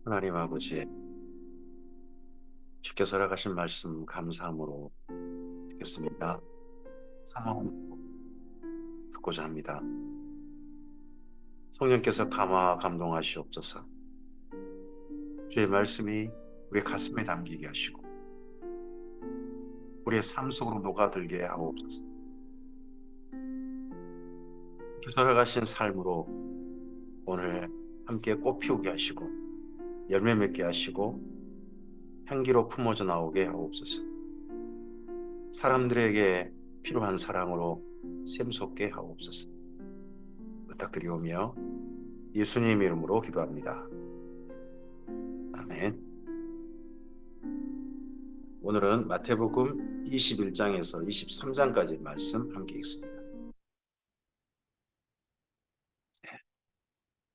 하나님 아버지, 주께서 허락하신 말씀 감사함으로 듣겠습니다. 사모함 듣고자 합니다. 성령께서 감화 감동하시옵소서. 주의 말씀이 우리의 가슴에 담기게 하시고 우리의 삶 속으로 녹아들게 하옵소서. 주께서 허락하신 삶으로 오늘 함께 꽃 피우게 하시고 열매 맺게 하시고 향기로 품어져 나오게 하옵소서. 사람들에게 필요한 사랑으로 샘솟게 하옵소서. 부탁드리오며 예수님 이름으로 기도합니다. 아멘. 오늘은 마태복음 21장에서 23장까지 말씀 함께 읽습니다.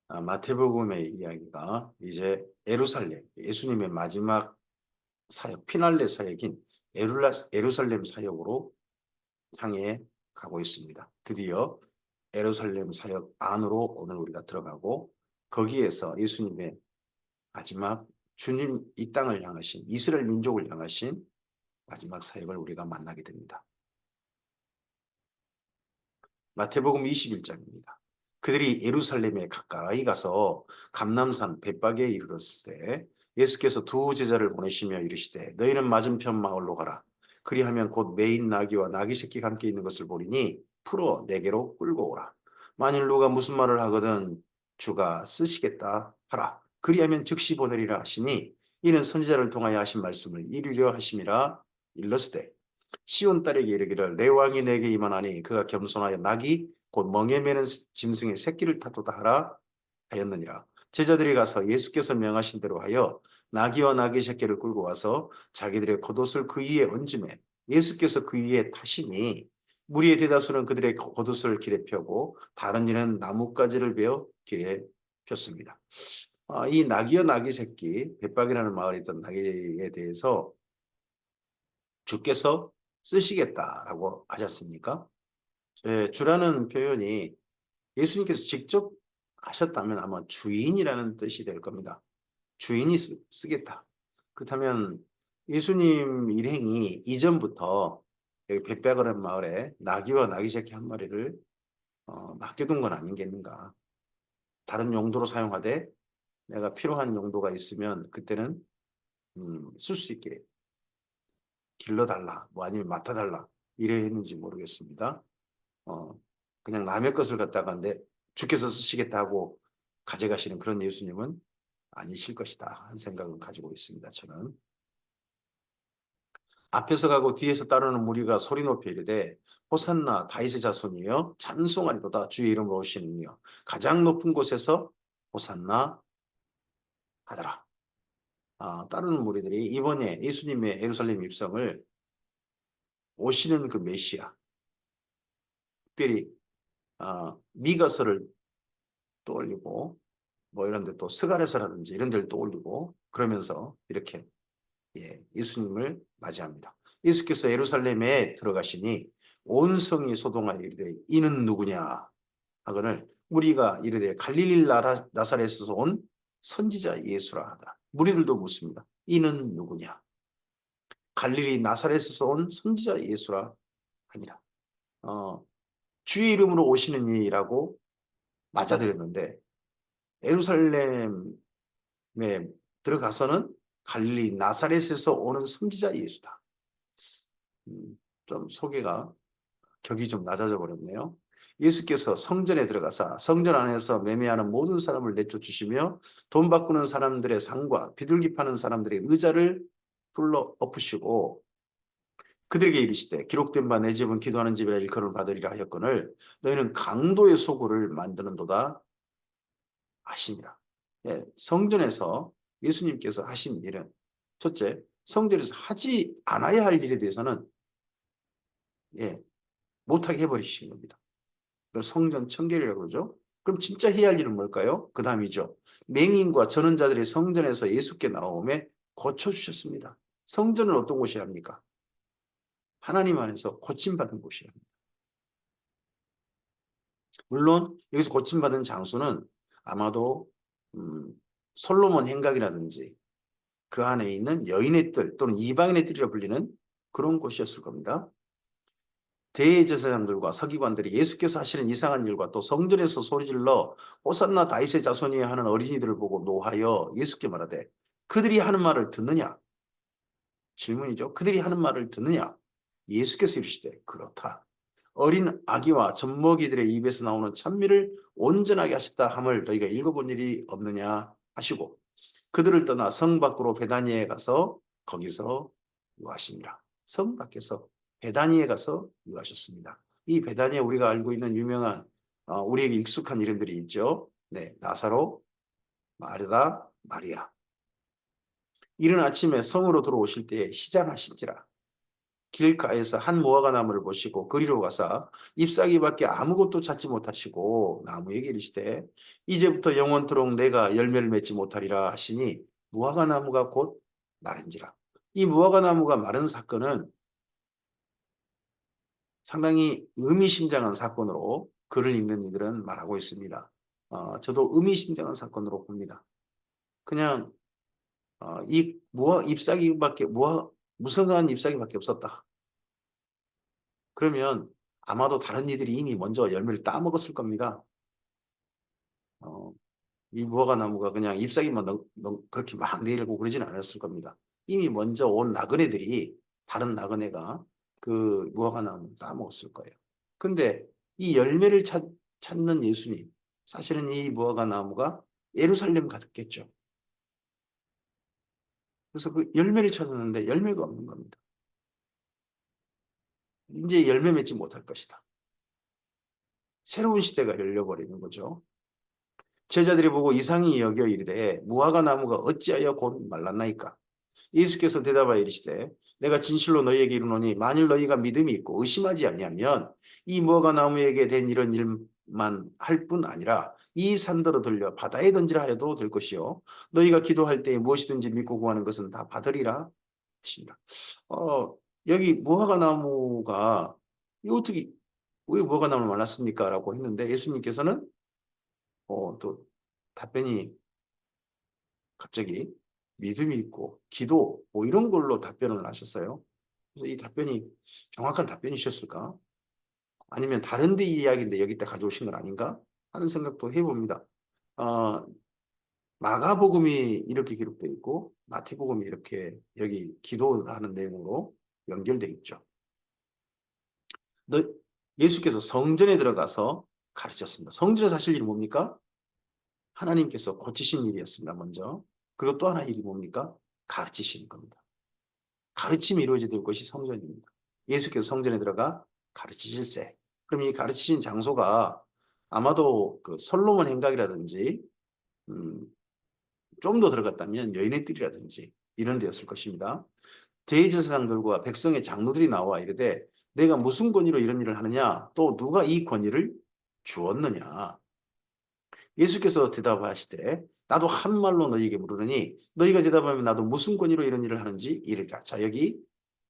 마태복음의 이야기가 이제 예루살렘, 예수님의 마지막 사역, 피날레 사역인 예루살렘 사역으로 향해 가고 있습니다. 드디어 예루살렘 사역 안으로 오늘 우리가 들어가고 거기에서 예수님의 마지막 주님 이 땅을 향하신 이스라엘 민족을 향하신 마지막 사역을 우리가 만나게 됩니다. 마태복음 21장입니다. 그들이 예루살렘에 가까이 가서 감람산 벳박에 이르렀을 때 예수께서 두 제자를 보내시며 이르시되 너희는 맞은편 마을로 가라. 그리하면 곧 매인 나귀와 나귀 새끼가 함께 있는 것을 보리니 풀어 내게로 끌고 오라. 만일 누가 무슨 말을 하거든 주가 쓰시겠다 하라. 그리하면 즉시 보내리라 하시니 이는 선지자를 통하여 하신 말씀을 이루려 하심이라. 일렀으되 시온 딸에게 이르기를 내 왕이 내게 임하나니 그가 겸손하여 낙이 곧 멍에 매는 짐승의 새끼를 타도다 하라 하였느니라. 제자들이 가서 예수께서 명하신 대로 하여 나귀와 나귀 새끼를 끌고 와서 자기들의 겉옷을 그 위에 얹음에 예수께서 그 위에 타시니 무리의 대다수는 그들의 겉옷을 길에 펴고 다른 이는 나뭇가지를 베어 길에 폈습니다. 이 나귀와 나귀 새끼, 벳박이라는 마을에 있던 나귀에 대해서 주께서 쓰시겠다라고 하셨습니까? 주라는 표현이 예수님께서 직접 하셨다면 아마 주인이라는 뜻이 될 겁니다. 주인이 쓰겠다. 그렇다면 예수님 일행이 이전부터 여기 벳백이라는 마을에 나귀와 나귀 새끼 한 마리를 맡겨둔 건 아니겠는가. 다른 용도로 사용하되 내가 필요한 용도가 있으면 그때는 쓸 수 있게 길러달라, 뭐 아니면 맡아달라 이래 했는지 모르겠습니다. 어, 그냥 남의 것을 갖다가 내 주께서 쓰시겠다 하고 가져가시는 그런 예수님은 아니실 것이다 한 생각을 가지고 있습니다. 저는 앞에서 가고 뒤에서 따르는 무리가 소리 높여 이르되 호산나 다윗의 자손이여 찬송하리로다 주의 이름으로 오시는 이여 가장 높은 곳에서 호산나 하더라. 따르는 무리들이 이번에 예수님의 예루살렘 입성을 오시는 그 메시아 특별히 미가서를 떠올리고 뭐 이런 데 또 스가랴서라든지 이런 데를 떠올리고 그러면서 이렇게 예수님을 맞이합니다. 예수께서 예루살렘에 들어가시니 온 성이 소동하여 이르되 이는 누구냐 하거늘 무리가 이르되 갈릴리 나사렛에서 온 선지자 예수라 하더라. 무리들도 묻습니다. 이는 누구냐? 갈릴리 나사렛에서 온 선지자 예수라 하니라. 주의 이름으로 오시는 이라고 맞아들였는데 예루살렘에 들어가서는 갈릴리 나사렛에서 오는 선지자 예수다. 좀 소개가 격이 좀 낮아져 버렸네요. 예수께서 성전에 들어가사 성전 안에서 매매하는 모든 사람을 내쫓으시며 돈 바꾸는 사람들의 상과 비둘기 파는 사람들의 의자를 불러 엎으시고 그들에게 이르시되 기록된 바 내 집은 기도하는 집이라 일컬음을 받으리라 하였거늘 너희는 강도의 소굴을 만드는도다 하시니라. 성전에서 예수님께서 하신 일은 첫째, 성전에서 하지 않아야 할 일에 대해서는 못하게 해버리신 겁니다. 그걸 성전 청결이라고 그러죠. 그럼 진짜 해야 할 일은 뭘까요? 그 다음이죠. 맹인과 전원자들이 성전에서 예수께 나오매 고쳐주셨습니다. 성전은 어떤 곳이야 합니까? 하나님 안에서 고침받은 곳이야 합니다. 물론 여기서 고침받은 장소는 아마도 솔로몬 행각이라든지 그 안에 있는 여인의 뜰 또는 이방인의 뜰이라 불리는 그런 곳이었을 겁니다. 대제사장들과 서기관들이 예수께서 하시는 이상한 일과 또 성전에서 소리질러 호산나 다윗의 자손이 하는 어린이들을 보고 노하여 예수께 말하되 그들이 하는 말을 듣느냐? 질문이죠. 그들이 하는 말을 듣느냐? 예수께서 이르시되 그렇다. 어린 아기와 젖먹이들의 입에서 나오는 찬미를 온전하게 하셨다 함을 너희가 읽어본 일이 없느냐 하시고 그들을 떠나 성 밖으로 베다니에 가서 거기서 유하시니라. 성 밖에서 베다니에 가서 유하셨습니다. 이 베다니에 우리가 알고 있는 유명한 우리에게 익숙한 이름들이 있죠. 네, 나사로, 마르다, 마리아. 이른 아침에 성으로 들어오실 때에 시장하신지라. 길가에서 한 무화과 나무를 보시고 그리로 가서 잎사귀밖에 아무것도 찾지 못하시고 나무에게 이르시되 이제부터 영원토록 내가 열매를 맺지 못하리라 하시니 무화과 나무가 곧 마른지라. 이 무화과 나무가 마른 사건은 상당히 의미심장한 사건으로 글을 읽는 이들은 말하고 있습니다. 저도 의미심장한 사건으로 봅니다. 그냥 이 잎사귀밖에 무성한 잎사귀밖에 없었다. 그러면 아마도 다른 이들이 이미 먼저 열매를 따먹었을 겁니다. 이 무화과 나무가 그냥 잎사귀만 그렇게 막 내리고 그러지는 않았을 겁니다. 이미 먼저 온 나그네들이 다른 나그네가 그 무화과 나무를 따먹었을 거예요. 근데 이 열매를 찾는 예수님, 사실은 이 무화과 나무가 예루살렘 가득했죠. 그래서 그 열매를 찾았는데 열매가 없는 겁니다. 이제 열매 맺지 못할 것이다. 새로운 시대가 열려버리는 거죠. 제자들이 보고 이상히 여겨 이르되 무화과 나무가 어찌하여 곧 말랐나이까. 예수께서 대답하여 이르시되 내가 진실로 너희에게 이르노니 만일 너희가 믿음이 있고 의심하지 아니하면 이 무화과 나무에게 된 이런 일만 할 뿐 아니라 이 산더러 들려 바다에 던지라 하여도 될 것이요 너희가 기도할 때에 무엇이든지 믿고 구하는 것은 다 받으리라 하시니라. 여기 무화과 나무가 이 어떻게 왜 무화과 나무를 말랐습니까? 라고 했는데 예수님께서는 또 답변이 갑자기 믿음이 있고 기도 뭐 이런 걸로 답변을 하셨어요. 그래서 이 답변이 정확한 답변이셨을까? 아니면 다른 데 이야기인데 여기다 가져오신 건 아닌가? 하는 생각도 해봅니다. 어, 마가복음이 이렇게 기록되어 있고 마태복음이 이렇게 여기 기도하는 내용으로 연결되어 있죠. 예수께서 성전에 들어가서 가르쳤습니다. 성전에서 하실 일이 뭡니까? 하나님께서 고치신 일이었습니다. 먼저. 그리고 또 하나 일이 뭡니까? 가르치시는 겁니다. 가르침이 이루어져야 될 것이 성전입니다. 예수께서 성전에 들어가 가르치실세. 그럼 이 가르치신 장소가 아마도 그 솔로몬 행각이라든지 좀 더 들어갔다면 여인의 뜰이라든지 이런 데였을 것입니다. 대제사장들과 백성의 장로들이 나와 이르되 내가 무슨 권위로 이런 일을 하느냐 또 누가 이 권위를 주었느냐. 예수께서 대답하시되 나도 한 말로 너희에게 물으니 너희가 대답하면 나도 무슨 권위로 이런 일을 하는지 이르리라. 자, 여기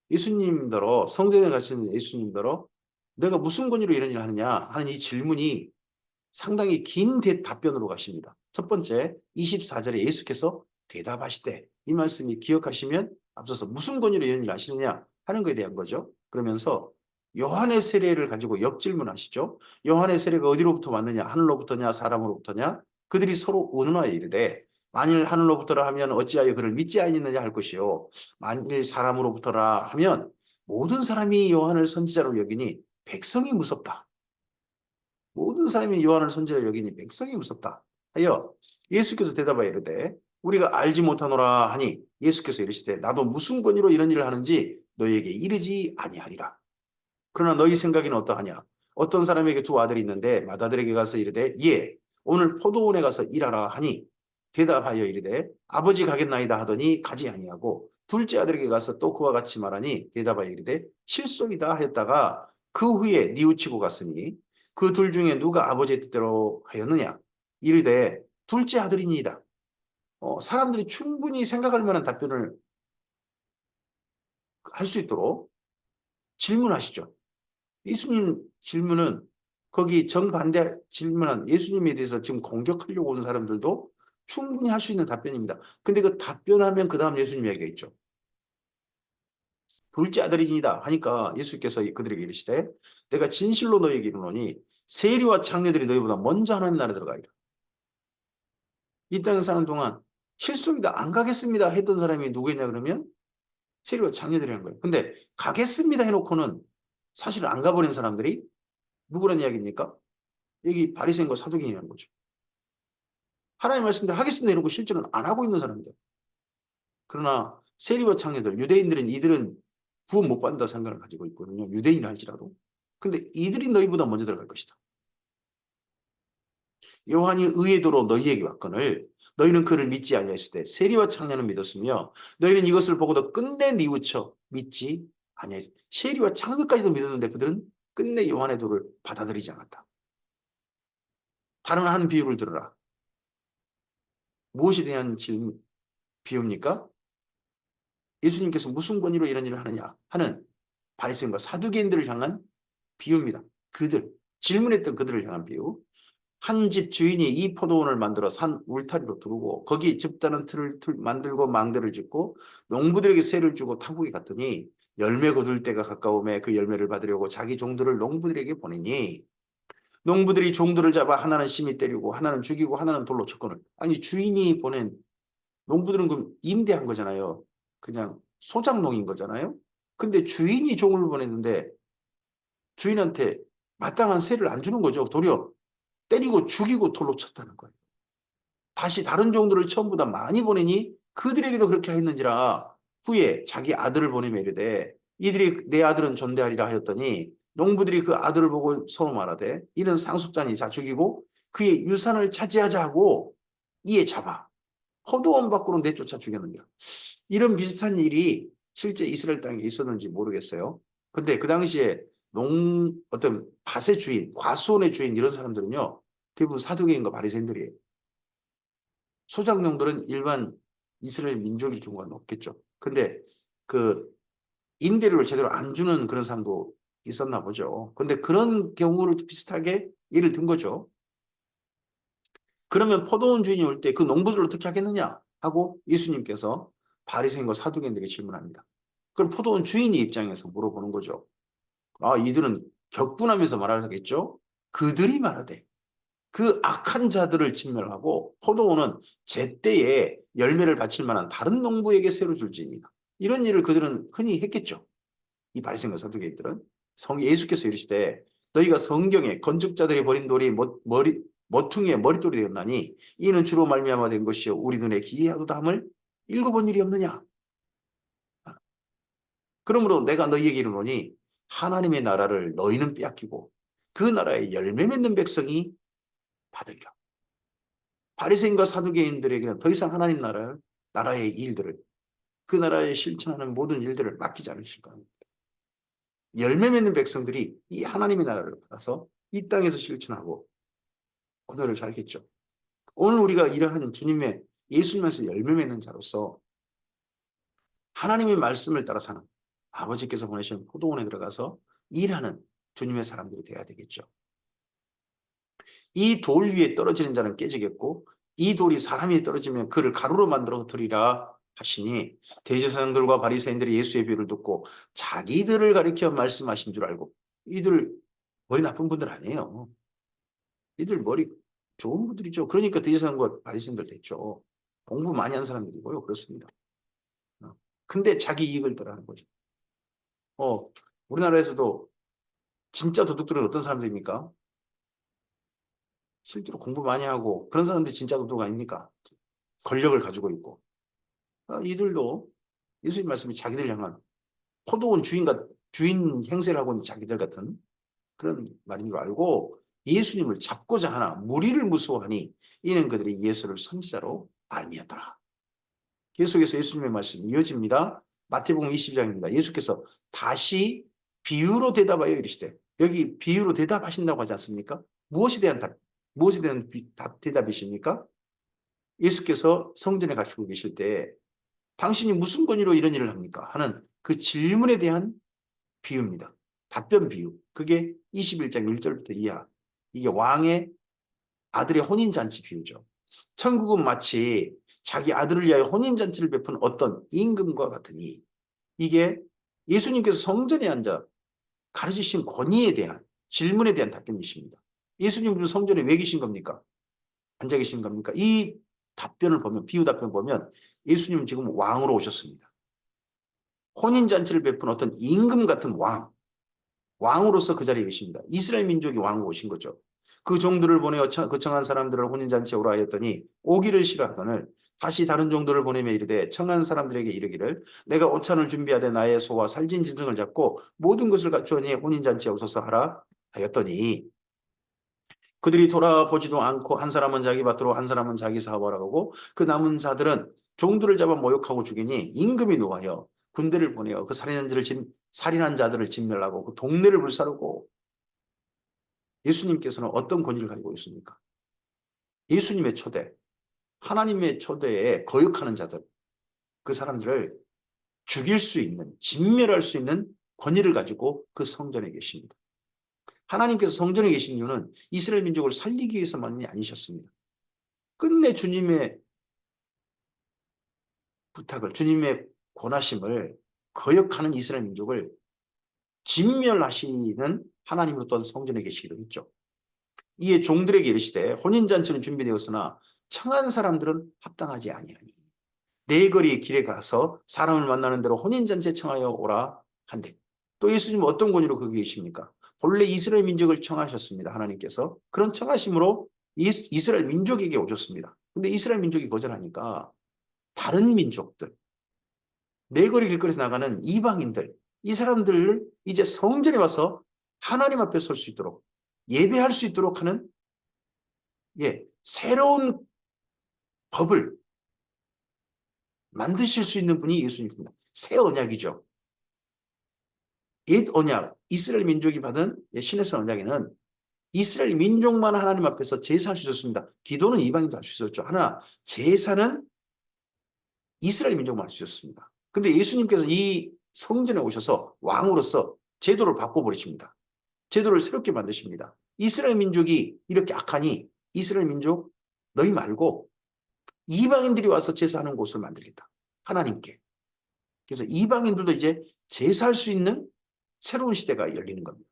예수님더러 성전에 가시는 예수님더러 내가 무슨 권위로 이런 일을 하느냐 하는 이 질문이 상당히 긴 답변으로 가십니다. 첫 번째 24절에 예수께서 대답하시되 이 말씀이 기억하시면 앞서서 무슨 권위로 이런 일을 하시느냐 하는 것에 대한 거죠. 그러면서 요한의 세례를 가지고 역질문하시죠. 요한의 세례가 어디로부터 왔느냐 하늘로부터냐 사람으로부터냐 그들이 서로 의논하여 이르되 만일 하늘로부터라 하면 어찌하여 그를 믿지 아니느냐 할 것이요 만일 사람으로부터라 하면 모든 사람이 요한을 선지자로 여기니 백성이 무섭다. 모든 사람이 요한을 선지자로 여기니 백성이 무섭다 하여 예수께서 대답하여 이르되 우리가 알지 못하노라 하니 예수께서 이르시되 나도 무슨 권위로 이런 일을 하는지 너희에게 이르지 아니하리라. 그러나 너희 생각에는 어떠하냐? 어떤 사람에게 두 아들이 있는데 맏아들에게 가서 이르되 예 오늘 포도원에 가서 일하라 하니 대답하여 이르되 아버지 가겠나이다 하더니 가지 아니하고 둘째 아들에게 가서 또 그와 같이 말하니 대답하여 이르되 실속이다 하였다가 그 후에 뉘우치고 갔으니 그 둘 중에 누가 아버지의 뜻대로 하였느냐? 이르되 둘째 아들이니이다. 사람들이 충분히 생각할 만한 답변을 할 수 있도록 질문하시죠. 예수님 질문은 거기 정반대 질문한 예수님에 대해서 지금 공격하려고 온 사람들도 충분히 할 수 있는 답변입니다. 근데 그 답변하면 그 다음 예수님 이야기가 있죠. 둘째 아들이니이다 하니까 예수께서 그들에게 이르시되 내가 진실로 너희에게 이르노니 세리와 창녀들이 너희보다 먼저 하나님 나라에 들어가리라. 이 땅에 사는 동안 실속이다 안 가겠습니다 했던 사람이 누구였냐 그러면 세리와 창녀들이라는 거예요. 근데 가겠습니다 해놓고는 사실은 안 가버린 사람들이 누구란 이야기입니까? 여기 바리새인과 사두개인이라는 거죠. 하나님 말씀대로 하겠습니다 이러고 실제로는 안 하고 있는 사람들. 그러나 세리와 창녀들, 유대인들은 이들은 구원 못 받는다 생각을 가지고 있거든요. 유대인을 할지라도. 근데 이들이 너희보다 먼저 들어갈 것이다. 요한이 의의 도로 너희에게 왔거늘 너희는 그를 믿지 아니하였을 때 세리와 창녀는 믿었으며 너희는 이것을 보고도 끝내 뉘우쳐 믿지 아니하였다. 세리와 창녀까지도 믿었는데 그들은 끝내 요한의 도를 받아들이지 않았다. 다른 한 비유를 들어라. 무엇에 대한 비유입니까? 예수님께서 무슨 권위로 이런 일을 하느냐 하는 바리새인과 사두개인들을 향한 비유입니다. 그들, 질문했던 그들을 향한 비유. 한 집 주인이 이 포도원을 만들어 산 울타리로 두르고 거기 집다는 틀을 만들고 망대를 짓고 농부들에게 세를 주고 타국에 갔더니 열매 거둘 때가 가까움에 그 열매를 받으려고 자기 종들을 농부들에게 보내니 농부들이 종들을 잡아 하나는 심히 때리고 하나는 죽이고 하나는 돌로 쳤거늘. 아니 주인이 보낸 농부들은 그럼 임대한 거잖아요. 그냥 소작농인 거잖아요. 근데 주인이 종을 보냈는데 주인한테 마땅한 세를 안 주는 거죠. 도리어 때리고 죽이고 돌로 쳤다는 거예요. 다시 다른 종들을 처음보다 많이 보내니 그들에게도 그렇게 했는지라 후에 자기 아들을 보내며 이르되 이들이 내 아들은 존대하리라 하였더니 농부들이 그 아들을 보고 서로 말하되 이는 상속자니 자 죽이고 그의 유산을 차지하자 하고 이에 잡아 포도원 밖으로 내쫓아 죽였느냐. 이런 비슷한 일이 실제 이스라엘 땅에 있었는지 모르겠어요. 근데 그 당시에 어떤 밭의 주인, 과수원의 주인 이런 사람들은요. 대부분 사두개인과 바리새인들이에요. 소작농들은 일반 이스라엘 민족일 경우가 높겠죠. 근데 그 임대료를 제대로 안 주는 그런 사람도 있었나 보죠. 근데 그런 경우를 비슷하게 예를 든 거죠. 그러면 포도원 주인이 올 때 그 농부들을 어떻게 하겠느냐 하고 예수님께서 바리새인과 사두개인들에게 질문합니다. 그럼 포도원 주인의 입장에서 물어보는 거죠. 아, 이들은 격분하면서 말하겠죠. 그들이 말하되 그 악한 자들을 진멸하고 포도원은 제때에 열매를 바칠 만한 다른 농부에게 새로 줄지니라. 이런 일을 그들은 흔히 했겠죠. 이 바리새인과 사두개인들은 예수께서 이르시되 너희가 성경에 건축자들이 버린 돌이 모퉁이의 머릿돌이 되었나니 이는 주로 말미암아 된 것이요 우리 눈에 기이하도다 함을 읽어본 일이 없느냐. 그러므로 내가 너희에게 이르노니 하나님의 나라를 너희는 빼앗기고 그 나라에 열매 맺는 백성이 받으리라. 바리새인과 사두개인들에게는 더 이상 하나님 나라의 일들을 그 나라에 실천하는 모든 일들을 맡기지 않으실 겁니다. 열매 맺는 백성들이 이 하나님의 나라를 받아서 이 땅에서 실천하고 오늘을 살겠죠. 오늘 우리가 이러한 주님의 예수님에서 열매 맺는 자로서 하나님의 말씀을 따라 사는 아버지께서 보내신 포도원에 들어가서 일하는 주님의 사람들이 되어야 되겠죠. 이 돌 위에 떨어지는 자는 깨지겠고 이 돌이 사람 위에 떨어지면 그를 가루로 만들어 드리라 하시니 대제사장들과 바리새인들이 예수의 비유를 듣고 자기들을 가리켜 말씀하신 줄 알고 이들 머리 나쁜 분들 아니에요. 이들 머리 좋은 분들이죠. 그러니까 대제사장과 바리새인들 됐죠. 공부 많이 한 사람들이고요. 그렇습니다. 근데 자기 이익을 따라하는 거죠. 우리나라에서도 진짜 도둑들은 어떤 사람들입니까? 실제로 공부 많이 하고 그런 사람들이 진짜 도둑 아닙니까? 권력을 가지고 있고. 이들도 예수님 말씀이 자기들 향한 포도원 주인 행세를 하고 있는 자기들 같은 그런 말인 줄 알고 예수님을 잡고자 하나 무리를 무서워하니 이는 그들이 예수를 선지자로 알미었더라. 계속해서 예수님의 말씀이 이어집니다. 마태복음 22장입니다. 예수께서 다시 비유로 대답하여 이르시되 여기 비유로 대답하신다고 하지 않습니까? 무엇에 대한 대답이십니까? 예수께서 성전에 가시고 계실 때 당신이 무슨 권위로 이런 일을 합니까? 하는 그 질문에 대한 비유입니다. 답변 비유. 그게 21장 1절부터 이하. 이게 왕의 아들의 혼인잔치 비유죠. 천국은 마치 자기 아들을 위하여 혼인잔치를 베푼 어떤 임금과 같으니, 이게 예수님께서 성전에 앉아 가르치신 권위에 대한 질문에 대한 답변이십니다. 예수님은 성전에 왜 계신 겁니까? 앉아 계신 겁니까? 이 답변을 보면, 비유 답변을 보면 예수님은 지금 왕으로 오셨습니다. 혼인잔치를 베푼 어떤 임금 같은 왕으로서 그 자리에 계십니다. 이스라엘 민족이 왕으로 오신 거죠. 그 종들을 보내어 그 청한 사람들을 혼인잔치에 오라 하였더니 오기를 싫어하거늘 다시 다른 종들을 보내며 이르되 청한 사람들에게 이르기를 내가 오찬을 준비하되 나의 소와 살진 짐승을 잡고 모든 것을 갖추어니 혼인잔치에 오소서 하라 하였더니 그들이 돌아보지도 않고 한 사람은 자기 밭으로 한 사람은 자기 사업하러 가고 그 남은 자들은 종들을 잡아 모욕하고 죽이니 임금이 노하여 군대를 보내어 그 살인한 자들을 진멸하고 그 동네를 불사르고. 예수님께서는 어떤 권위를 가지고 있습니까? 예수님의 초대, 하나님의 초대에 거역하는 자들, 그 사람들을 죽일 수 있는, 진멸할 수 있는 권위를 가지고 그 성전에 계십니다. 하나님께서 성전에 계신 이유는 이스라엘 민족을 살리기 위해서만이 아니셨습니다. 끝내 주님의 부탁을, 주님의 권하심을 거역하는 이스라엘 민족을 진멸하시는 하나님으로 또한 성전에 계시기도 했죠. 이에 종들에게 이르시되 혼인잔치는 준비되었으나 청한 사람들은 합당하지 아니하니 네 거리 길에 가서 사람을 만나는 대로 혼인잔치에 청하여 오라 한대. 또 예수님은 어떤 권위로 거기 계십니까? 본래 이스라엘 민족을 청하셨습니다. 하나님께서 그런 청하심으로 이스라엘 민족에게 오셨습니다. 근데 이스라엘 민족이 거절하니까 다른 민족들, 네 거리 길거리에서 나가는 이방인들, 이 사람들을 이제 성전에 와서 하나님 앞에 설 수 있도록, 예배할 수 있도록 하는 새로운 법을 만드실 수 있는 분이 예수님입니다. 새 언약이죠. 옛 언약, 이스라엘 민족이 받은 신에서 언약에는 이스라엘 민족만 하나님 앞에서 제사할 수 있었습니다. 기도는 이방인도 할 수 있었죠. 하나, 제사는 이스라엘 민족만 할 수 있었습니다. 근데 예수님께서 이 성전에 오셔서 왕으로서 제도를 바꿔버리십니다. 제도를 새롭게 만드십니다. 이스라엘 민족이 이렇게 악하니 이스라엘 민족 너희 말고 이방인들이 와서 제사하는 곳을 만들겠다. 하나님께. 그래서 이방인들도 이제 제사할 수 있는 새로운 시대가 열리는 겁니다.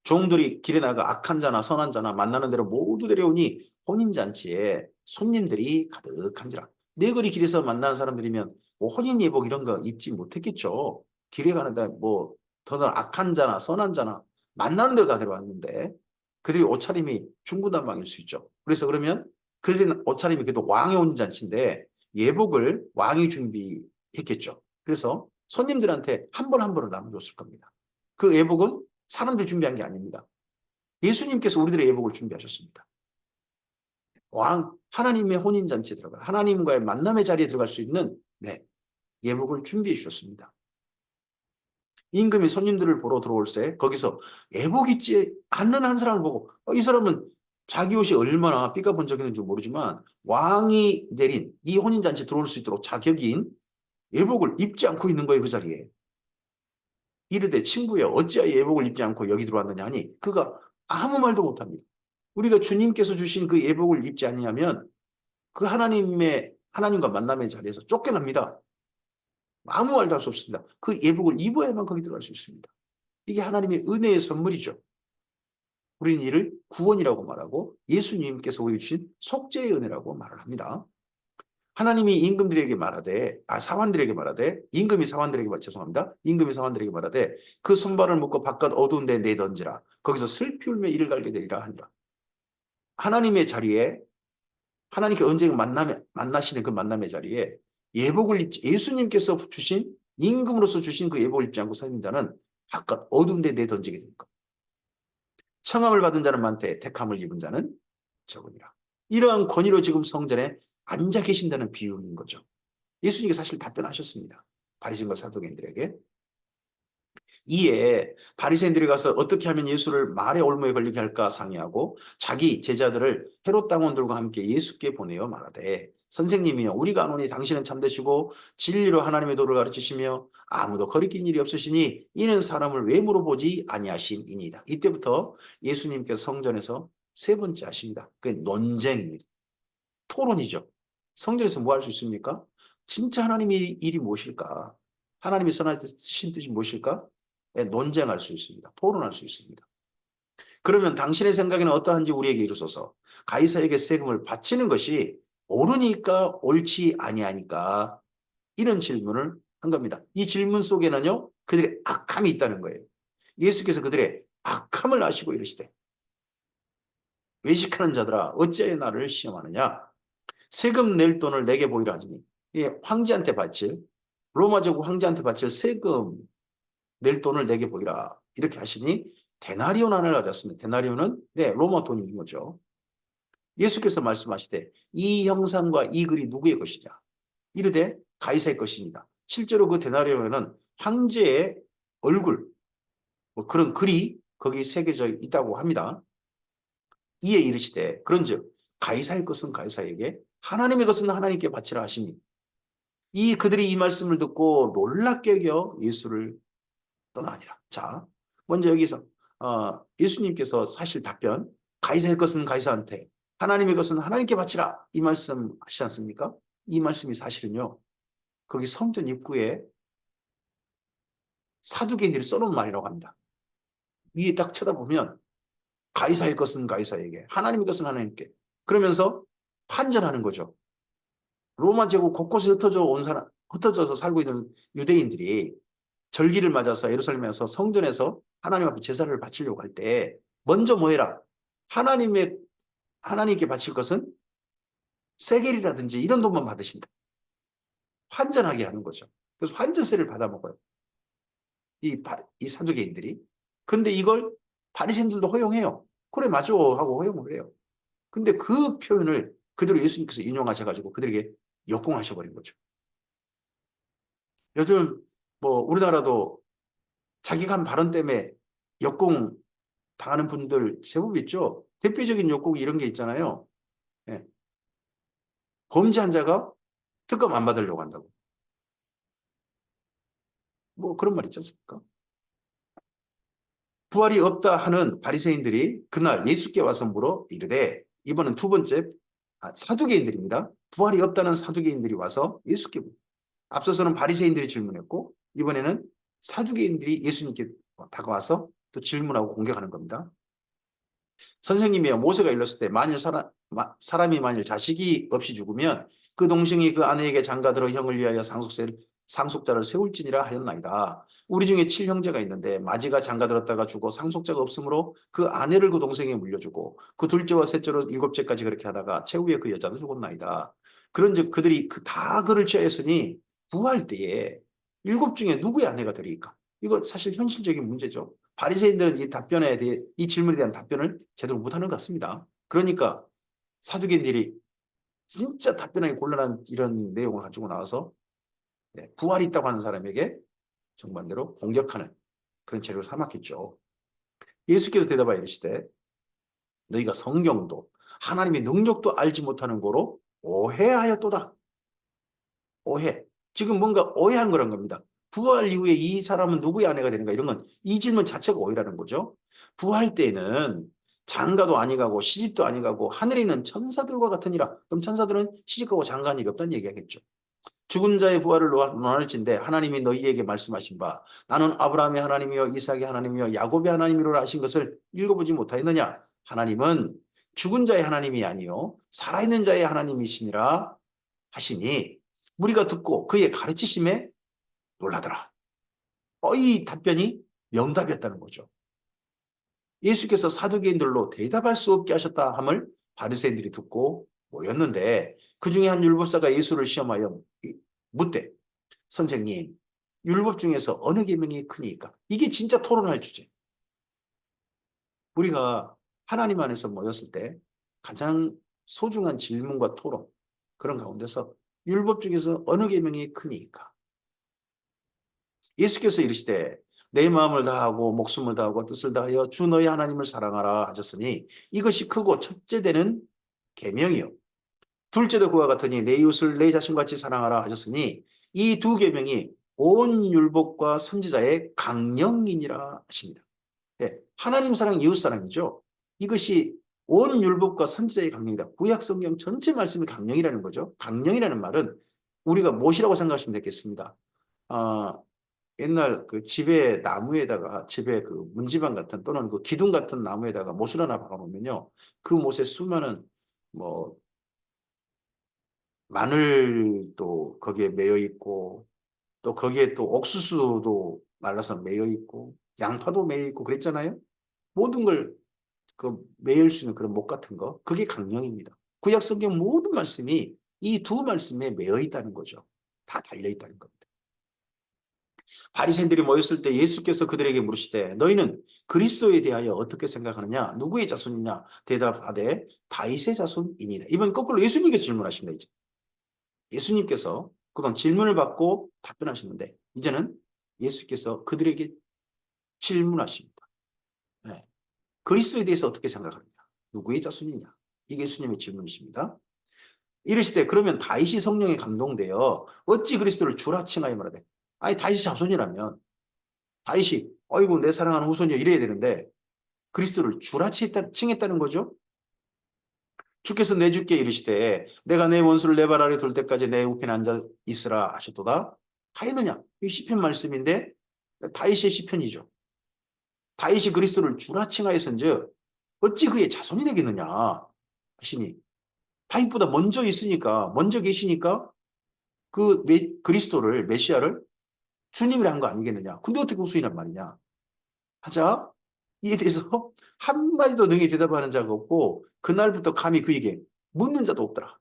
종들이 길에 나가 악한 자나 선한 자나 만나는 대로 모두 데려오니 혼인잔치에 손님들이 가득한지라. 네 거리 길에서 만나는 사람들이면 뭐 혼인 예복 이런 거 입지 못했겠죠. 길에 가는데 뭐 더나 악한 자나 선한 자나 만나는 대로 다 데려왔는데 그들이 옷차림이 중구난방일 수 있죠. 그래서 그러면 그들은 옷차림이 그래도 왕의 혼인잔치인데 예복을 왕이 준비했겠죠. 그래서 손님들한테 한 벌 한 벌을 나눠줬을 겁니다. 그 예복은 사람들이 준비한 게 아닙니다. 예수님께서 우리들의 예복을 준비하셨습니다. 하나님의 혼인잔치에 들어가 하나님과의 만남의 자리에 들어갈 수 있는 예복을 준비해 주셨습니다. 임금이 손님들을 보러 들어올새 거기서 예복 입지 않는 한 사람을 보고 이 사람은 자기 옷이 얼마나 삐까번쩍했는지 모르지만 왕이 내린 이 혼인잔치에 들어올 수 있도록 자격인 예복을 입지 않고 있는 거예요. 그 자리에. 이르되 친구여 어찌하여 예복을 입지 않고 여기 들어왔느냐 하니 그가 아무 말도 못합니다. 우리가 주님께서 주신 그 예복을 입지 않냐면 그 하나님과 만남의 자리에서 쫓겨납니다. 아무 말도 할 수 없습니다. 그 예복을 입어야만 거기 들어갈 수 있습니다. 이게 하나님의 은혜의 선물이죠. 우리는 이를 구원이라고 말하고 예수님께서 우리 주신 속죄의 은혜라고 말을 합니다. 하나님이 임금들에게 말하되 사환들에게 말하되 임금이 사환들에게 말하되 그 손발을 묶어 바깥 어두운 데 내던지라 거기서 슬피 울며 이를 갈게 되리라 하니라. 하나님의 자리에 하나님께 언젠가 만나시는 그 만남의 자리에 예복을 입지 예수님께서 주신 임금으로서 주신 그 예복을 입지 않고 서 있는 자는 바깥 어두운 데 내던지게 됩니다. 청함을 받은 자는 많되 택함을 입은 자는 적으니라. 이러한 권위로 지금 성전에 앉아 계신다는 비유인 거죠. 예수님께서 사실 답변하셨습니다. 바리새인과 사두개인들에게. 이에 바리새인들이 가서 어떻게 하면 예수를 말의 올무에 걸리게 할까 상의하고 자기 제자들을 헤롯 당원들과 함께 예수께 보내어 말하되 선생님이여 우리가 아노니 당신은 참되시고 진리로 하나님의 도를 가르치시며 아무도 거리낀 일이 없으시니 이는 사람을 왜 물어보지 아니하심이니이다. 이때부터 예수님께서 성전에서 세 번째 하십니다. 그게 논쟁입니다. 토론이죠. 성전에서 뭐 할 수 있습니까? 진짜 하나님의 일이 무엇일까? 하나님이 선하신 뜻이 무엇일까? 예, 논쟁할 수 있습니다. 토론할 수 있습니다. 그러면 당신의 생각에는 어떠한지 우리에게 이루소서. 가이사에게 세금을 바치는 것이 옳으니까 옳지 아니하니까 이런 질문을 한 겁니다. 이 질문 속에는요, 그들의 악함이 있다는 거예요. 예수께서 그들의 악함을 아시고 이르시되 외식하는 자들아 어찌하여 나를 시험하느냐. 세금 낼 돈을 내게 보이라 하시니, 예, 황제한테 바칠, 로마제국 황제한테 바칠 세금 낼 돈을 내게 보이라 이렇게 하시니 데나리온 하나를 가졌습니다. 데나리온은 네, 로마 돈인 거죠. 예수께서 말씀하시되 이 형상과 이 글이 누구의 것이냐. 이르되 가이사의 것입니다. 실제로 그 데나리온에는 황제의 얼굴, 뭐 그런 글이 거기 새겨져 있다고 합니다. 이에 이르시되 그런즉 가이사의 것은 가이사에게 하나님의 것은 하나님께 바치라 하시니 이 그들이 이 말씀을 듣고 놀랍게 여겨 예수를 떠나니라. 자, 먼저 여기서 예수님께서 사실 답변 가이사의 것은 가이사한테 하나님의 것은 하나님께 바치라 이 말씀 하시지 않습니까? 이 말씀이 사실은요. 거기 성전 입구에 사두개인들이 써놓은 말이라고 합니다. 위에 딱 쳐다보면 가이사의 것은 가이사에게 하나님의 것은 하나님께 그러면서 판전하는 거죠. 로마 제국 곳곳에 흩어져서 살고 있는 유대인들이 절기를 맞아서 예루살렘에서 성전에서 하나님 앞에 제사를 바치려고 할 때 먼저 뭐 해라? 하나님께 바칠 것은 세겔이라든지 이런 돈만 받으신다. 환전하게 하는 거죠. 그래서 환전세를 받아먹어요. 이 사두개인들이. 근데 이걸 바리새인들도 허용해요. 그래 맞아 하고 허용을 해요. 근데 그 표현을 그대로 예수님께서 인용하셔가지고 그들에게 역공하셔버린 거죠. 요즘 뭐 우리나라도 자기가 한 발언 때문에 역공 당하는 분들 제법 있죠. 대표적인 역공이 이런 게 있잖아요. 예. 범죄 환자가 특검 안 받으려고 한다고. 뭐 그런 말 있지 않습니까? 부활이 없다 하는 바리새인들이 그날 예수께 와서 물어 이르되 이번은 두 번째 사두개인들입니다. 부활이 없다는 사두개인들이 와서 예수께 물어. 앞서서는 바리새인들이 질문했고 이번에는 사두개인들이 예수님께 다가와서 또 질문하고 공격하는 겁니다. 선생님이여 모세가 일렀을 때 만일 사람이 만일 자식이 없이 죽으면 그 동생이 그 아내에게 장가들어 형을 위하여 상속자를 세울지니라 하였나이다. 우리 중에 7형제가 있는데 마지가 장가들었다가 죽어 상속자가 없으므로 그 아내를 그 동생에게 물려주고 그 둘째와 셋째로 7째까지 그렇게 하다가 최후에 그 여자도 죽었나이다. 그런즉 그들이 다 그를 취하였으니 부활 때에 7 중에 누구의 아내가 되리까? 이거 사실 현실적인 문제죠. 바리새인들은 이 질문에 대한 답변을 제대로 못하는 것 같습니다. 그러니까 사두개인들이 진짜 답변하기 곤란한 이런 내용을 가지고 나와서 부활이 있다고 하는 사람에게 정반대로 공격하는 그런 재료를 삼았겠죠. 예수께서 대답하여 이르시되 너희가 성경도 하나님의 능력도 알지 못하는 거로 오해하였도다. 오해. 지금 뭔가 오해한 거란 겁니다. 부활 이후에 이 사람은 누구의 아내가 되는가 이런 건 이 질문 자체가 오해라는 거죠. 부활 때에는 장가도 아니가고 시집도 아니가고 하늘에 있는 천사들과 같으니라. 그럼 천사들은 시집가고 장가한 일이 없다는 얘기하겠죠. 죽은 자의 부활을 논할진대 하나님이 너희에게 말씀하신 바 나는 아브라함의 하나님이요 이삭의 하나님이요 야곱의 하나님이로라 하신 것을 읽어보지 못하였느냐. 하나님은 죽은 자의 하나님이 아니요 살아있는 자의 하나님이시니라 하시니 우리가 듣고 그의 가르치심에 놀라더라. 이 답변이 명답이었다는 거죠. 예수께서 사두개인들로 대답할 수 없게 하셨다 함을 바리새인들이 듣고 모였는데 그 중에 한 율법사가 예수를 시험하여 묻되 선생님 율법 중에서 어느 계명이 크니까? 이게 진짜 토론할 주제. 우리가 하나님 안에서 모였을 때 가장 소중한 질문과 토론 그런 가운데서 율법 중에서 어느 계명이 크니까? 예수께서 이르시되 내 마음을 다하고 목숨을 다하고 뜻을 다하여 주 너희 하나님을 사랑하라 하셨으니 이것이 크고 첫째 되는 계명이요. 둘째도 그와 같으니 내 이웃을 내 자신같이 사랑하라 하셨으니 이 두 계명이 온 율법과 선지자의 강령이니라 하십니다. 네, 하나님 사랑, 이웃 사랑이죠. 이것이 온 율법과 선지자의 강령이다. 구약 성경 전체 말씀이 강령이라는 거죠. 강령이라는 말은 우리가 무엇이라고 생각하시면 되겠습니다. 옛날 그 집에 나무에다가 집에 그 문지방 같은 또는 그 기둥 같은 나무에다가 못을 하나 박아놓으면요. 그 못에 수많은 뭐 마늘도 거기에 매여 있고 또 거기에 또 옥수수도 말라서 매여 있고 양파도 매여 있고 그랬잖아요. 모든 걸 그 매일 수 있는 그런 목 같은 거 그게 강령입니다. 구약 성경 모든 말씀이 이 두 말씀에 매여 있다는 거죠. 다 달려 있다는 겁니다. 바리새인들이 모였을 때 예수께서 그들에게 물으시되 너희는 그리스도에 대하여 어떻게 생각하느냐 누구의 자손이냐 대답하되 다윗의 자손이니라. 이번 거꾸로 예수님께서 질문하십니다. 이제 예수님께서 그동안 질문을 받고 답변하시는데 이제는 예수께서 그들에게 질문하십니다. 네. 그리스도에 대해서 어떻게 생각하느냐 누구의 자손이냐 이게 예수님의 질문이십니다. 이르시되 그러면 다윗이 성령에 감동되어 어찌 그리스도를 주라 칭하여 말하되 아니 다윗이 자손이라면 다윗이 어이구 내 사랑하는 후손이여 이래야 되는데 그리스도를 주라 칭했다는 거죠. 주께서 내 주께 이르시되 내가 내 원수를 내 발 아래 둘 때까지 내 우편에 앉아 있으라 하셨도다. 하였느냐 이 시편 말씀인데 다윗의 시편이죠. 다윗이 그리스도를 주라 칭하였은즉 어찌 그의 자손이 되겠느냐 하시니 다윗보다 먼저 있으니까 먼저 계시니까 그 그리스도를 메시아를 주님이라 한 거 아니겠느냐. 근데 어떻게 후손이란 말이냐 하자 이에 대해서 한마디도 능히 대답하는 자가 없고 그날부터 감히 그에게 묻는 자도 없더라.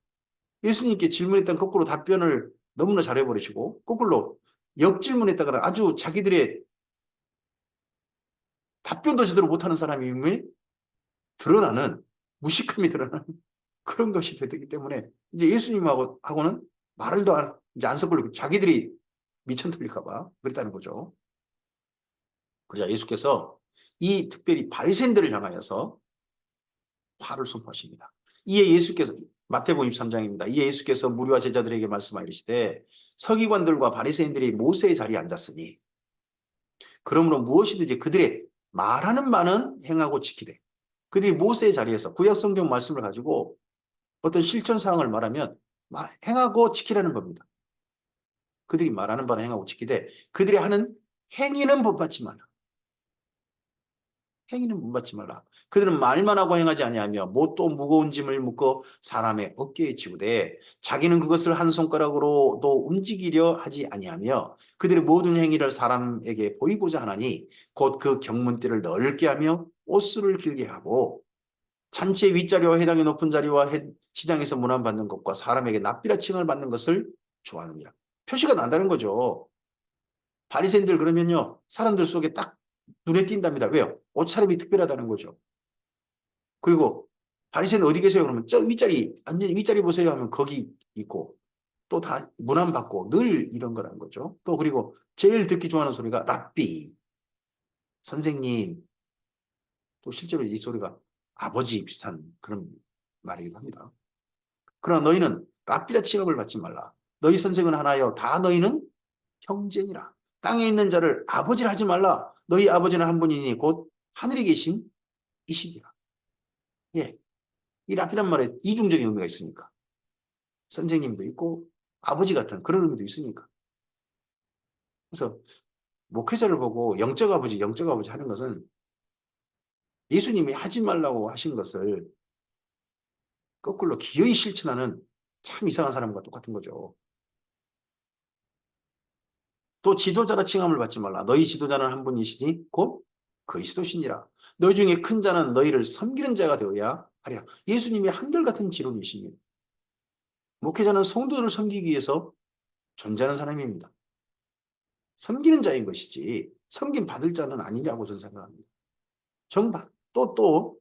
예수님께 질문했던 거꾸로 답변을 너무나 잘해버리시고 거꾸로 역질문했다가 아주 자기들의 답변도 제대로 못하는 사람임을 드러나는 무식함이 드러나는 그런 것이 되기 때문에 이제 예수님하고는 말을 더 이제 안 섞으려고 자기들이 미천 틀릴까 봐 그랬다는 거죠. 그러자 예수께서 이 특별히 바리새인들을 향하여서 화를 선포하십니다. 이에 예수께서 마태복음 23장입니다. 이에 예수께서 무리와 제자들에게 말씀하시되 서기관들과 바리새인들이 모세의 자리에 앉았으니 그러므로 무엇이든지 그들의 말하는 바는 행하고 지키되 그들이 모세의 자리에서 구약 성경 말씀을 가지고 어떤 실천 사항을 말하면 행하고 지키라는 겁니다. 그들이 말하는 바는 행하고 지키되 그들이 하는 행위는 본받지 말라. 행위는 본받지 말라. 그들은 말만 하고 행하지 아니하며 못 또 무거운 짐을 묶어 사람의 어깨에 지우되 자기는 그것을 한 손가락으로도 움직이려 하지 아니하며 그들의 모든 행위를 사람에게 보이고자 하나니 곧 그 경문띠를 넓게 하며 옷수를 길게 하고 잔치의 윗자리와 회당의 높은 자리와 시장에서 문안받는 것과 사람에게 납비라 칭을 받는 것을 좋아하느니라. 표시가 난다는 거죠. 바리새인들 그러면요. 사람들 속에 딱 눈에 띈답니다. 왜요? 옷차림이 특별하다는 거죠. 그리고 바리새인 어디 계세요? 그러면 저 윗자리 앉은 윗자리 보세요 하면 거기 있고 또 다 문안 받고 늘 이런 거라는 거죠. 또 그리고 제일 듣기 좋아하는 소리가 랍비 선생님 또 실제로 이 소리가 아버지 비슷한 그런 말이기도 합니다. 그러나 너희는 랍비라 취급을 받지 말라. 너희 선생은 하나여 다 너희는 형제니라. 땅에 있는 자를 아버지라 하지 말라. 너희 아버지는 한 분이니 곧 하늘에 계신 이시니라. 예, 이 랍비란 말에 이중적인 의미가 있으니까. 선생님도 있고 아버지 같은 그런 의미도 있으니까. 그래서 목회자를 보고 영적 아버지 하는 것은 예수님이 하지 말라고 하신 것을 거꾸로 기어이 실천하는 참 이상한 사람과 똑같은 거죠. 또 지도자라 칭함을 받지 말라. 너희 지도자는 한 분이시니 곧 그리스도시니라. 너희 중에 큰 자는 너희를 섬기는 자가 되어야 하랴. 예수님이 한결같은 지론이십니다. 목회자는 성도들을 섬기기 위해서 존재하는 사람입니다. 섬기는 자인 것이지 섬김 받을 자는 아니냐고 저는 생각합니다. 또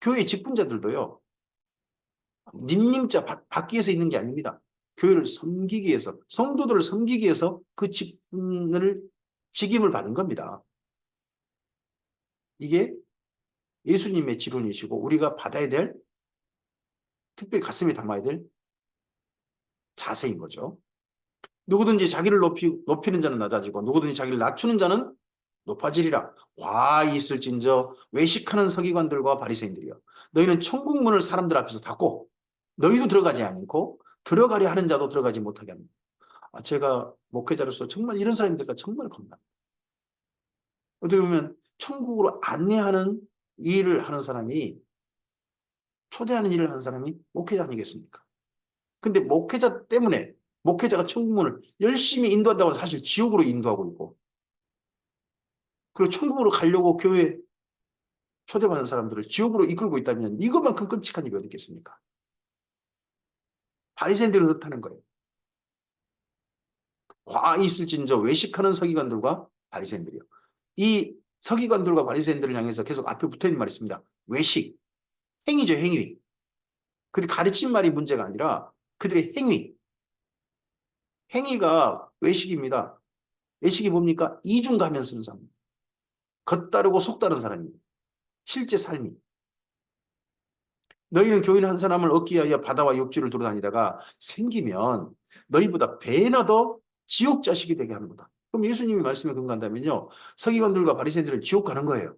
교회 직분자들도요. 님자 받기 위해서 있는 게 아닙니다. 교회를 섬기기 위해서 성도들을 섬기기 위해서 그 직임을 받은 겁니다. 이게 예수님의 지론이시고 우리가 받아야 될 특별히 가슴에 담아야 될 자세인 거죠. 누구든지 자기를 높이는 자는 낮아지고 누구든지 자기를 낮추는 자는 높아지리라. 와 있을진저 외식하는 서기관들과 바리새인들이여, 너희는 천국 문을 사람들 앞에서 닫고 너희도 들어가지 않고 들어가려 하는 자도 들어가지 못하게 합니다. 제가 목회자로서 정말 이런 사람들과 정말 겁납니다. 어떻게 보면 천국으로 안내하는 일을 하는 사람이, 초대하는 일을 하는 사람이 목회자 아니겠습니까? 근데 목회자 때문에, 목회자가 천국문을 열심히 인도한다고 해서 사실 지옥으로 인도하고 있고, 그리고 천국으로 가려고 교회 초대받은 사람들을 지옥으로 이끌고 있다면 이것만큼 끔찍한 일이 어디 있겠습니까? 바리새인들은 그렇다는 거예요. 화 있을진저 외식하는 서기관들과 바리새인들이요. 이 서기관들과 바리새인들을 향해서 계속 앞에 붙어있는 말이 있습니다. 외식, 행위죠, 행위. 그들이 가르친 말이 문제가 아니라 그들의 행위. 행위가 외식입니다. 외식이 뭡니까? 이중가면 쓰는 사람. 겉다르고 속다른 사람입니다. 실제 삶이. 너희는 교인 한 사람을 얻기 위하여 바다와 육지를 돌아다니다가 생기면 너희보다 배나 더 지옥 자식이 되게 하는 거다. 그럼 예수님이 말씀에 근거한다면요, 서기관들과 바리새인들은 지옥 가는 거예요.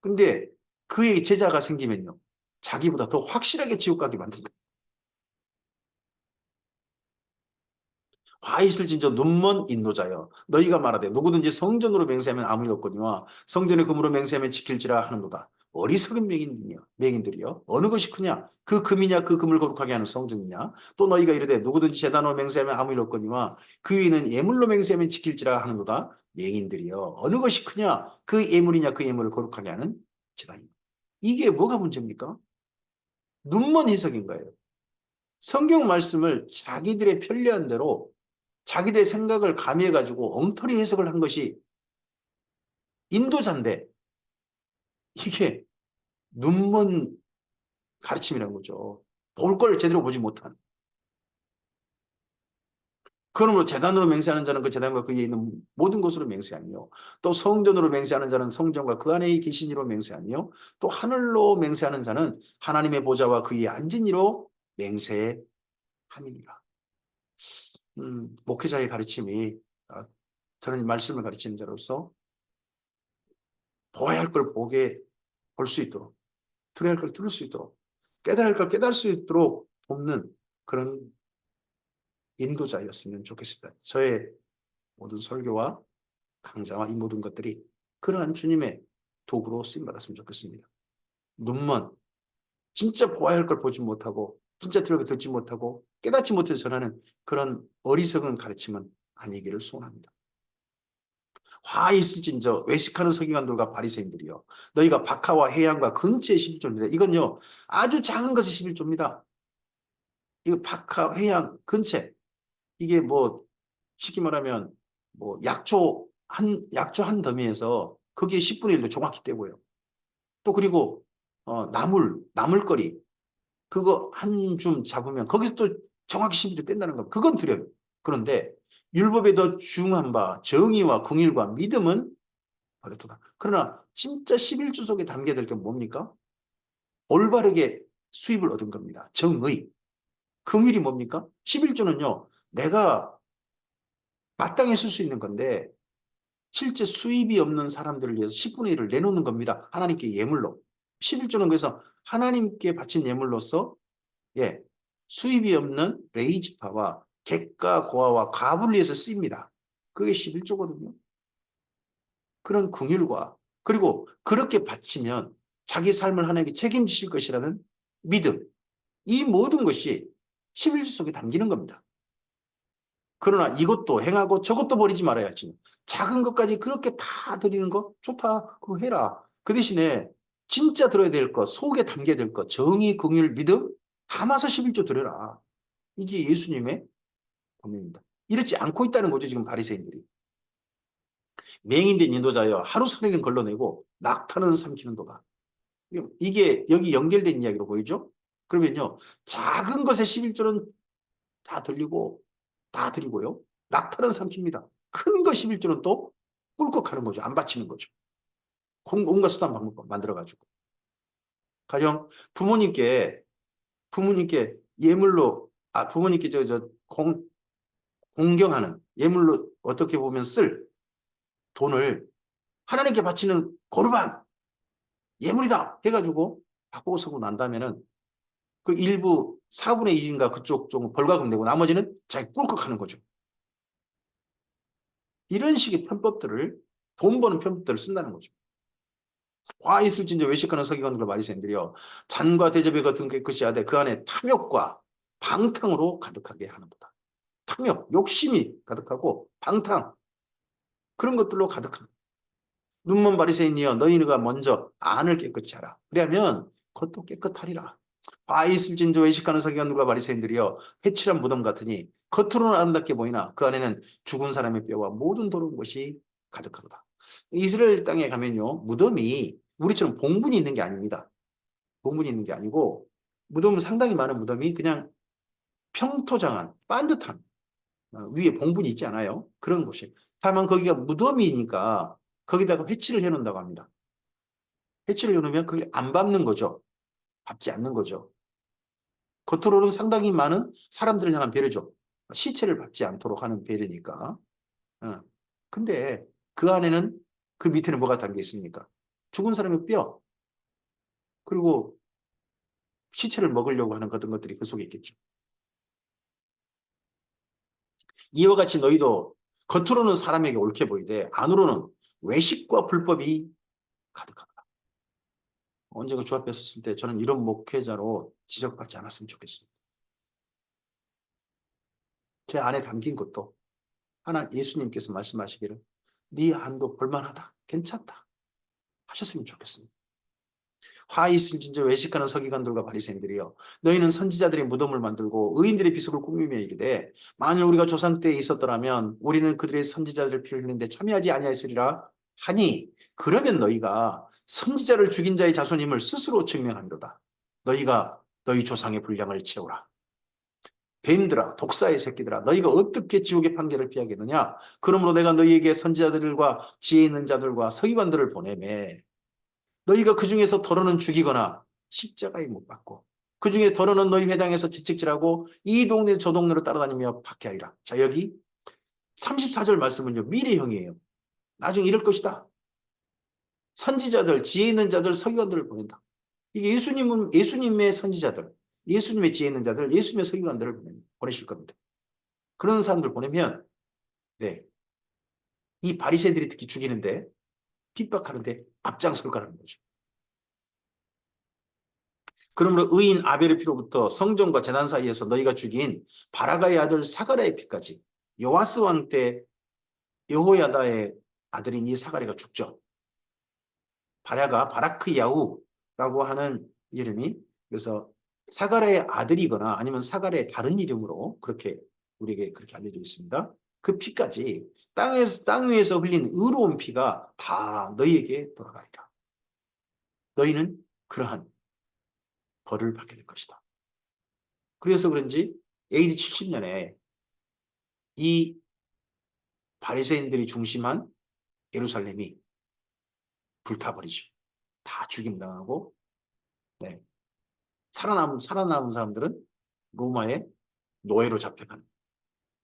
근데 그의 제자가 생기면요, 자기보다 더 확실하게 지옥 가게 만든다. 화 있을진저 눈먼 인도자여, 너희가 말하되 누구든지 성전으로 맹세하면 아무 일 없거니와 성전의 금으로 맹세하면 지킬지라 하는도다. 어리석은 맹인들이여, 어느 것이 크냐? 그 금이냐 그 금을 거룩하게 하는 성전이냐? 또 너희가 이르되 누구든지 제단으로 맹세하면 아무 일 없거니와 그 위에는 예물로 맹세하면 지킬지라 하는도다. 맹인들이여, 어느 것이 크냐? 그 예물이냐 그 예물을 거룩하게 하는 제단이냐? 이게 뭐가 문제입니까? 눈먼 해석인 거예요. 성경 말씀을 자기들의 편리한 대로 자기들의 생각을 가미해가지고 엉터리 해석을 한 것이 인도자인데, 이게 눈먼 가르침이라는 거죠. 볼 걸 제대로 보지 못한. 그러므로 제단으로 맹세하는 자는 그 제단과 그 위에 있는 모든 것으로 맹세하며, 또 성전으로 맹세하는 자는 성전과 그 안에 계신 이로 맹세하며, 또 하늘로 맹세하는 자는 하나님의 보좌와 그 위에 앉은 이로 맹세함이니라. 목회자의 가르침이, 저는 말씀을 가르치는 자로서 보아야 할 걸 보게, 볼 수 있도록, 들어야 할 걸 들을 수 있도록, 깨달아야 할 걸 깨달을 수 있도록 돕는 그런 인도자였으면 좋겠습니다. 저의 모든 설교와 강좌와 이 모든 것들이 그러한 주님의 도구로 쓰임받았으면 좋겠습니다. 눈먼, 진짜 보아야 할 걸 보지 못하고 진짜 들을 걸 듣지 못하고 깨닫지 못해서 전하는 그런 어리석은 가르침은 아니기를 소원합니다. 화 있을진저 외식하는 서기관들과 바리새인들이여, 너희가 박하와 해양과 근처의 11조입니다. 이건요, 아주 작은 것이 11조입니다. 이거 박하, 해양, 근처, 이게 뭐 쉽게 말하면 뭐 약초 한 더미에서 거기에 10분의 1도 정확히 떼고요. 또 그리고 나물거리, 그거 한 줌 잡으면 거기서 또 정확히 11조 뗀다는 겁니다. 그건 두려워요. 그런데 율법에 더 중한 바 정의와 긍휼과 믿음은 버렸도다. 그러나 진짜 11조 속에 담겨야 될 게 뭡니까? 올바르게 수입을 얻은 겁니다. 정의. 긍휼이 뭡니까? 11조는요, 내가 마땅히 쓸 수 있는 건데 실제 수입이 없는 사람들을 위해서 10분의 1을 내놓는 겁니다. 하나님께 예물로. 11조는 그래서 하나님께 바친 예물로서, 예, 수입이 없는 레이지파와 객가 고아와 과부를 위해서 쓰입니다. 그게 11조거든요. 그런 긍휼과, 그리고 그렇게 바치면 자기 삶을 하나님께 책임지실 것이라는 믿음, 이 모든 것이 11조 속에 담기는 겁니다. 그러나 이것도 행하고 저것도 버리지 말아야지. 작은 것까지 그렇게 다 드리는 거 좋다. 그거 해라. 그 대신에 진짜 들어야 될 것, 속에 담겨야 될 것, 정의, 긍휼, 믿음 담아서 11조 드려라. 이게 예수님의 본입니다. 이렇지 않고 있다는 거죠, 지금 바리새인들이. 맹인된 인도자여, 하루살이는 걸러내고 낙타는 삼키는 도다. 이게 여기 연결된 이야기로 보이죠? 그러면요, 작은 것에 11조는 다 들리고 다 드리고요, 낙타는 삼킵니다. 큰 거 11조는 또 꿀꺽하는 거죠. 안 바치는 거죠. 온갖 수단 방법 만들어가지고. 가령 부모님께 예물로, 부모님께 공경하는 예물로 어떻게 보면 쓸 돈을 하나님께 바치는 거르반 예물이다 해가지고 바꾸고 서고 난다면은 그 일부 4분의 1인가 그쪽 좀 벌과금 내고 나머지는 자기 꿀꺽 하는 거죠. 이런 식의 편법들을 돈 버는 편법들을 쓴다는 거죠. 화 있을진저 외식하는 서기관들과 바리새인들이여 잔과 대접에 같은 깨끗이 하되 그 안에 탐욕과 방탕으로 가득하게 하는도다. 탐욕, 욕심이 가득하고 방탕 그런 것들로 가득합니다. 눈먼 바리새인이여 너희가 먼저 안을 깨끗이 하라. 그러면 그것도 깨끗하리라. 화 있을진저 외식하는 서기관들과 바리새인들이여 회칠한 무덤 같으니 겉으로는 아름답게 보이나 그 안에는 죽은 사람의 뼈와 모든 더러운 것이 가득하도다. 이스라엘 땅에 가면요 무덤이 우리처럼 봉분이 있는 게 아닙니다. 봉분이 있는 게 아니고 무덤은 상당히 많은 무덤이 그냥 평토장한 반듯한 위에 봉분이 있지 않아요? 그런 곳이. 다만 거기가 무덤이니까 거기다가 회칠을 해놓는다고 합니다. 회칠을 해놓으면 그게 안 밟는 거죠. 밟지 않는 거죠. 겉으로는 상당히 많은 사람들을 향한 배려죠. 시체를 밟지 않도록 하는 배려니까. 근데 그 안에는 그 밑에는 뭐가 담겨 있습니까? 죽은 사람의 뼈 그리고 시체를 먹으려고 하는 어떤 것들이 그 속에 있겠죠. 이와 같이 너희도 겉으로는 사람에게 옳게 보이되 안으로는 외식과 불법이 가득하다. 언젠가 주 앞에 섰을 때 저는 이런 목회자로 지적받지 않았으면 좋겠습니다. 제 안에 담긴 것도 하나 예수님께서 말씀하시기를 네 안도 볼만하다. 괜찮다. 하셨으면 좋겠습니다. 화 있을진저 외식하는 서기관들과 바리새인들이여 너희는 선지자들의 무덤을 만들고 의인들의 비석을 꾸미며 이르되 만일 우리가 조상 때에 있었더라면 우리는 그들의 선지자들의 피를 흘리는데 참여하지 아니하였으리라 하니 그러면 너희가 선지자를 죽인 자의 자손임을 스스로 증명하리로다. 너희가 너희 조상의 분량을 채우라. 뱀들아 독사의 새끼들아 너희가 어떻게 지옥의 판결을 피하겠느냐. 그러므로 내가 너희에게 선지자들과 지혜 있는 자들과 서기관들을 보내매 너희가 그 중에서 더러는 죽이거나 십자가에 못 박고 그 중에 더러는 너희 회당에서 채찍질하고 이 동네 저 동네로 따라다니며 박해하리라. 자 여기 34절 말씀은요 미래형이에요. 나중에 이럴 것이다. 선지자들 지혜 있는 자들 서기관들을 보낸다. 이게 예수님은 예수님의 선지자들 예수님의 지혜 있는 자들 예수님의 서기관들을 보내실 겁니다. 그런 사람들 보내면 네, 이 바리새인들이 특히 죽이는데 핍박하는데 앞장설 거라는 거죠. 그러므로 의인 아벨의 피로부터 성전과 제단 사이에서 너희가 죽인 바라가의 아들 사가랴의 피까지 요아스 왕 때 여호야다의 아들인 이 사가랴가 죽죠. 바라가 바라크 야후라고 하는 이름이 그래서 사가랴의 아들이거나 아니면 사가랴의 다른 이름으로 그렇게 우리에게 그렇게 알려져 있습니다. 그 피까지 땅 위에서 흘린 의로운 피가 다 너희에게 돌아가리라. 너희는 그러한 벌을 받게 될 것이다. 그래서 그런지 AD 70년에 이 바리새인들이 중심한 예루살렘이 불타버리죠. 다 죽임당하고 네. 살아남은 사람들은 로마의 노예로 잡혀가는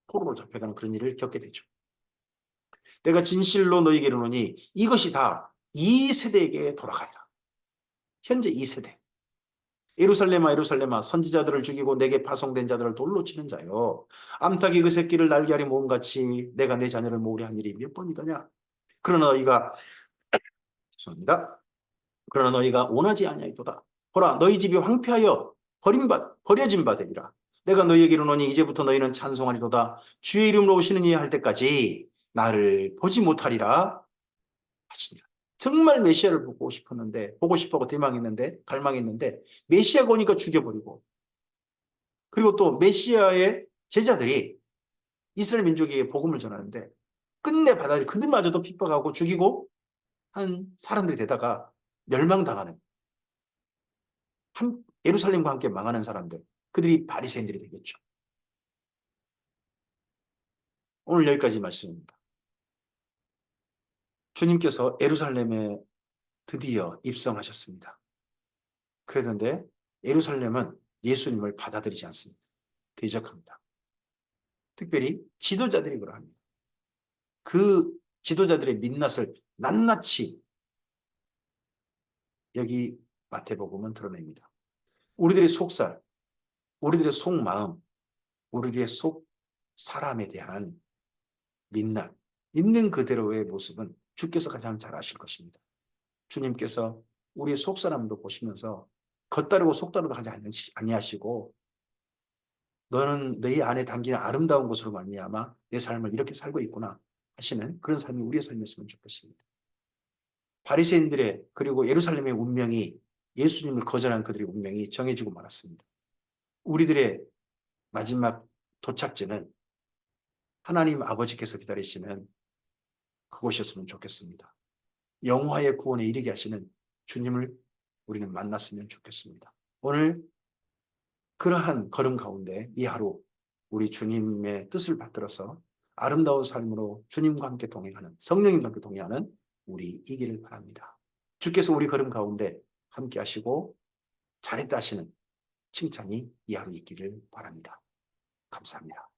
포로로 잡혀가는 그런 일을 겪게 되죠. 내가 진실로 너희에게 이르노니 이것이 다 이 세대에게 돌아가리라. 현재 이 세대. 예루살렘아 예루살렘아 선지자들을 죽이고 내게 파송된 자들을 돌로 치는 자여 암탉이 그 새끼를 날개아래 모음같이 내가 내 자녀를 모으려 한 일이 몇 번이더냐. 그러나 너희가 죄송합니다. 그러나 너희가 원하지 아니하리로다. 보라 너희 집이 황폐하여 버려진 바 되리라. 내가 너희에게 이르노니 이제부터 너희는 찬송하리로다. 주의 이름으로 오시는 이 할 때까지 나를 보지 못하리라 하시니라. 정말 메시아를 보고 싶었는데 보고 싶어하고 대망했는데 갈망했는데 메시아가 오니까 죽여버리고 그리고 또 메시아의 제자들이 이스라엘 민족에게 복음을 전하는데 끝내 받아들이 그들마저도 핍박하고 죽이고 한 사람들이 되다가 멸망당하는 한 예루살렘과 함께 망하는 사람들 그들이 바리새인들이 되겠죠. 오늘 여기까지 말씀입니다. 주님께서 예루살렘에 드디어 입성하셨습니다. 그랬는데 예루살렘은 예수님을 받아들이지 않습니다. 대적합니다. 특별히 지도자들이 그러합니다. 그 지도자들의 민낯을 낱낱이 여기 마태복음은 드러냅니다. 우리들의 속살, 우리들의 속마음, 우리들의 속 사람에 대한 민낯, 있는 그대로의 모습은 주께서 가장 잘 아실 것입니다. 주님께서 우리의 속사람도 보시면서 겉다르고 속다르도 하지 아니하시고 너는 너희 안에 담긴 아름다운 것으로 말미암아 내 삶을 이렇게 살고 있구나 하시는 그런 삶이 우리의 삶이었으면 좋겠습니다. 바리새인들의 그리고 예루살렘의 운명이 예수님을 거절한 그들의 운명이 정해지고 말았습니다. 우리들의 마지막 도착지는 하나님 아버지께서 기다리시는 그곳이었으면 좋겠습니다. 영화의 구원에 이르게 하시는 주님을 우리는 만났으면 좋겠습니다. 오늘 그러한 걸음 가운데 이 하루 우리 주님의 뜻을 받들어서 아름다운 삶으로 주님과 함께 동행하는 성령님과 함께 동행하는 우리 이기를 바랍니다. 주께서 우리 걸음 가운데 함께 하시고 잘했다 하시는 칭찬이 이 하루 있기를 바랍니다. 감사합니다.